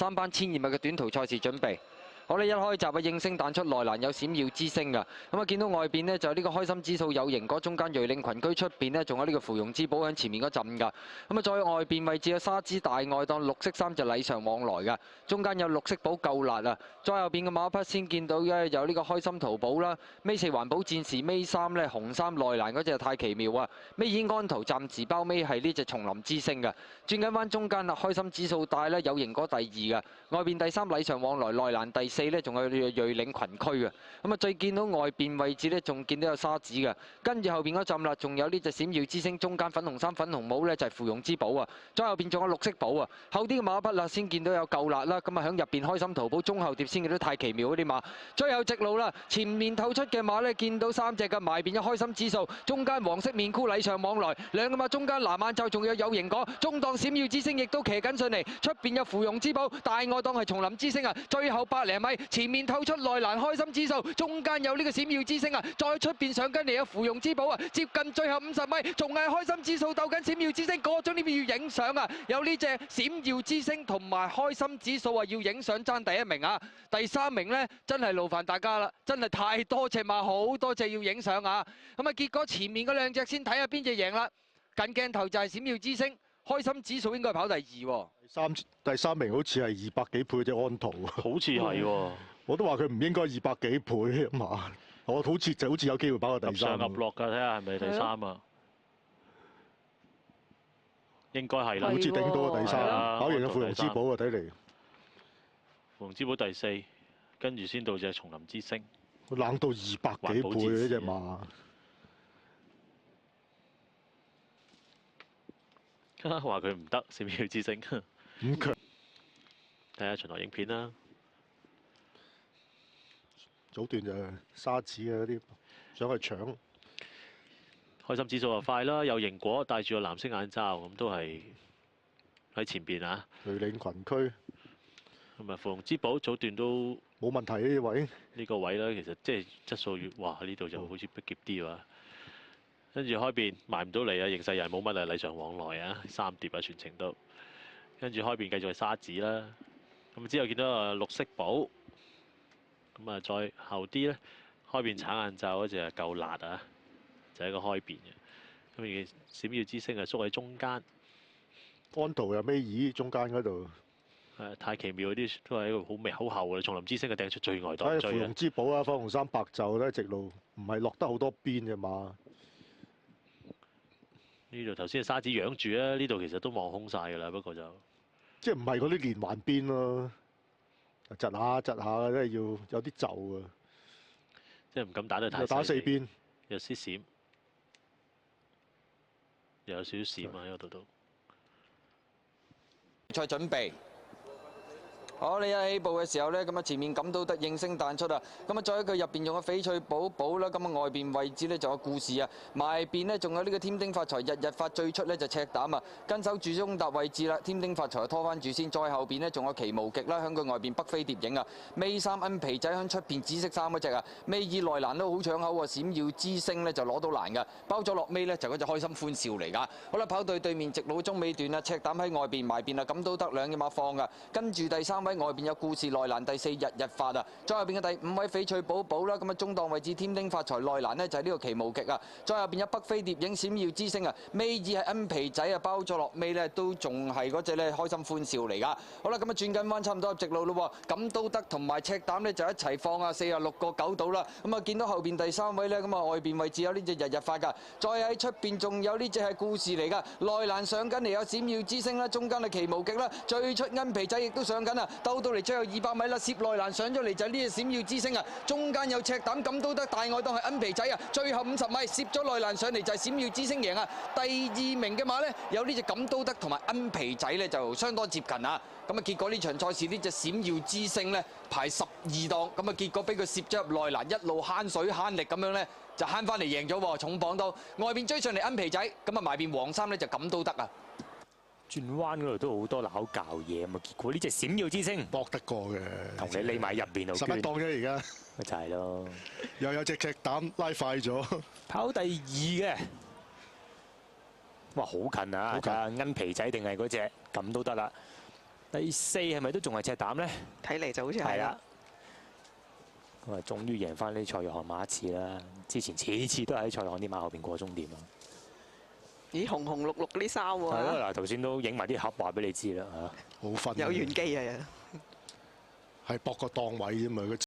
3班1200米嘅短途賽事準備。我哋一開閘嘅應聲彈出內欄有閃耀之星㗎，咁啊見到外邊呢，就呢個開心指數有型果，中間瑞領群居出邊呢，仲有呢個芙蓉之寶喺前面嗰陣㗎。咁啊再外邊位置有沙之大愛檔綠色衫就禮尚往來㗎，中間有綠色寶夠辣啊！再後邊嘅馬匹先見到嘅有呢個開心淘寶啦，尾4環保戰士，尾3呢紅衫內欄嗰隻太奇妙啊，尾2安圖暫時包尾係呢隻叢林之星㗎。轉緊彎中間啦，開心指數大呢，有型果第2㗎，外邊第3禮尚往來，內欄第4呢仲有瑞領群區嘅。咁啊最見到外邊位置呢，仲見到有沙子嘅，跟住後邊嗰陣啦，仲有呢隻閃耀之星，中間粉紅衫粉紅帽呢，就係芙蓉之寶啊，再後邊仲有綠色寶啊，後啲嘅馬匹啦先見到有夠辣啦，咁啊響入邊開心淘寶中後碟先見到太奇妙嗰啲馬，最後直路啦，前面透出嘅馬呢，見到3隻嘅，埋邊有開心指數，中間黃色面箍禮尚往來，兩個馬中間藍眼罩仲有型果，中檔閃耀之星亦都騎緊上嚟，出邊有芙蓉之寶，大愛檔係叢林之星啊，最後100零米前面透出內欄開心指數，中間有呢個閃耀之星啊，再出邊上緊嚟有芙蓉之寶啊，接近最後50米，仲係開心指數鬥緊閃耀之星，過咗呢邊要影相啊，有呢隻閃耀之星同埋開心指數啊，要影相爭第1名啊，第3名呢，真係勞煩大家啦，真係太多隻馬，好多隻要影相啊，咁啊結果前面嗰2隻先睇下邊隻贏啦，近鏡頭就係閃耀之星，開心指數應該係跑第2喎。第三名好似係200幾倍隻安圖，好似係喎。我都話佢唔應該200幾倍啊嘛，我好似有機會跑到第3。上入落㗎，睇下係咪第3啊？應該係啦。好似頂到個第3，跑完個芙蓉之寶啊，睇嚟。芙蓉之寶第4，跟住先到隻叢林之星。冷到200幾倍呢隻馬。話佢唔得，閃耀之星。5強。睇下巡邏影片啦。早段就係沙子嘅嗰啲想去搶。開心指數就快啦，有型果戴住個藍色眼罩，咁都係喺前邊啊。瑞領群區。同埋芙蓉之寶早段都冇問題呢位。呢個位咧，其實即係質素越哇呢度就好似逼啲喎。跟住開邊埋唔到嚟啊，形勢又係冇乜啊，禮尚往來啊，3碟啊全程都。跟住開邊繼續係沙子啦，咁之後見到啊綠色寶，咁啊再後啲咧開邊橙眼罩嗰隻係夠辣啊，就係一個開邊嘅。咁而閃耀之星啊縮喺中間，安圖又尾二中間嗰度。太奇妙嗰啲都係一個好微好厚嘅，叢林之星嘅掟出最外檔追芙蓉之寶啊，粉紅衫白袖咧，直路唔係落得好多邊嘅嘛。呢度頭先係沙子養住啊，呢度其實都望空晒㗎啦，不過就即係唔係嗰啲連環邊咯，窒下嘅，真係要有啲就啊。即係唔敢打得太細。又打4邊，有啲閃，又有少少閃啊喺嗰度都。賽準備。好，你一起步嘅時候呢，咁啊前面感到得應聲彈出啊，咁啊再一個入邊用個翡翠寶寶啦，咁啊外邊位置呢仲有故事啊，埋邊呢仲有呢個添丁發財日日發最出呢就赤膽啊，跟手住中達位置啦，添丁發財拖翻住先，再後邊呢仲有奇無極啦，響佢外邊北飛碟影啊，尾3恩皮仔響出邊紫色衫嗰隻啊，尾2內欄都好搶口喎，閃耀之星呢就攞到欄㗎，包咗落尾呢就嗰隻開心歡笑嚟㗎，好啦跑到對面直路中尾段啊，赤膽喺外邊埋邊啊，咁都得2隻馬放㗎，跟住第3位。外邊有故事內欄第4日日發啊，再後邊嘅第5位翡翠寶寶啦，咁啊中檔位置添丁發財內欄呢就係呢個奇無極啊，再後邊有北飛碟影閃耀之星啊，尾2係恩皮仔啊，包咗落尾呢都仲係嗰隻呢開心歡笑嚟噶。好啦，咁啊轉緊彎差唔多入直路咯喎，咁都得同埋赤膽呢就一齊放啊，46個9到啦。咁啊見到後邊第3位呢，咁啊外邊位置有呢隻日日發噶，再喺出邊仲有呢隻係故事嚟噶，內欄上緊嚟有閃耀之星啦，中間係奇無極啦，最出恩皮仔亦都上緊啊。兜到嚟最後200米啦，攝內欄上咗嚟就係呢隻閃耀之星啊！中間有赤膽咁都得，大愛檔係恩皮仔啊！最後50米攝咗內欄上嚟就係閃耀之星贏啊！第2名嘅馬呢，有呢隻咁都得同埋恩皮仔呢就相當接近啊！咁啊結果呢場賽事呢隻閃耀之星呢排12檔，咁啊結果俾佢攝咗入內欄，一路慳水慳力咁樣呢，就慳翻嚟贏咗喎，重磅到外邊追上嚟恩皮仔，咁啊埋邊黃衫呢就咁都得啊！轉彎嗰度都好多撈教嘢，咁啊結果呢隻閃耀之星搏得過嘅，同你匿埋入邊度11檔啫而家，咪就係咯，又有隻赤膽拉快咗，跑第2嘅，哇好近啊！睇下恩皮仔定係嗰隻咁都得啦。第4係咪都仲係赤膽咧？睇嚟就好似係啦係啦。。咁啊，終於贏翻呢蔡約翰馬一次啦！之前次次都喺蔡約翰啲馬後邊過終點啊！咦，紅紅綠綠嗰啲衫係咯，喎，嗱頭先都影埋啲盒話俾你知啦嚇。好分有玄機啊！係搏個檔位啫嘛。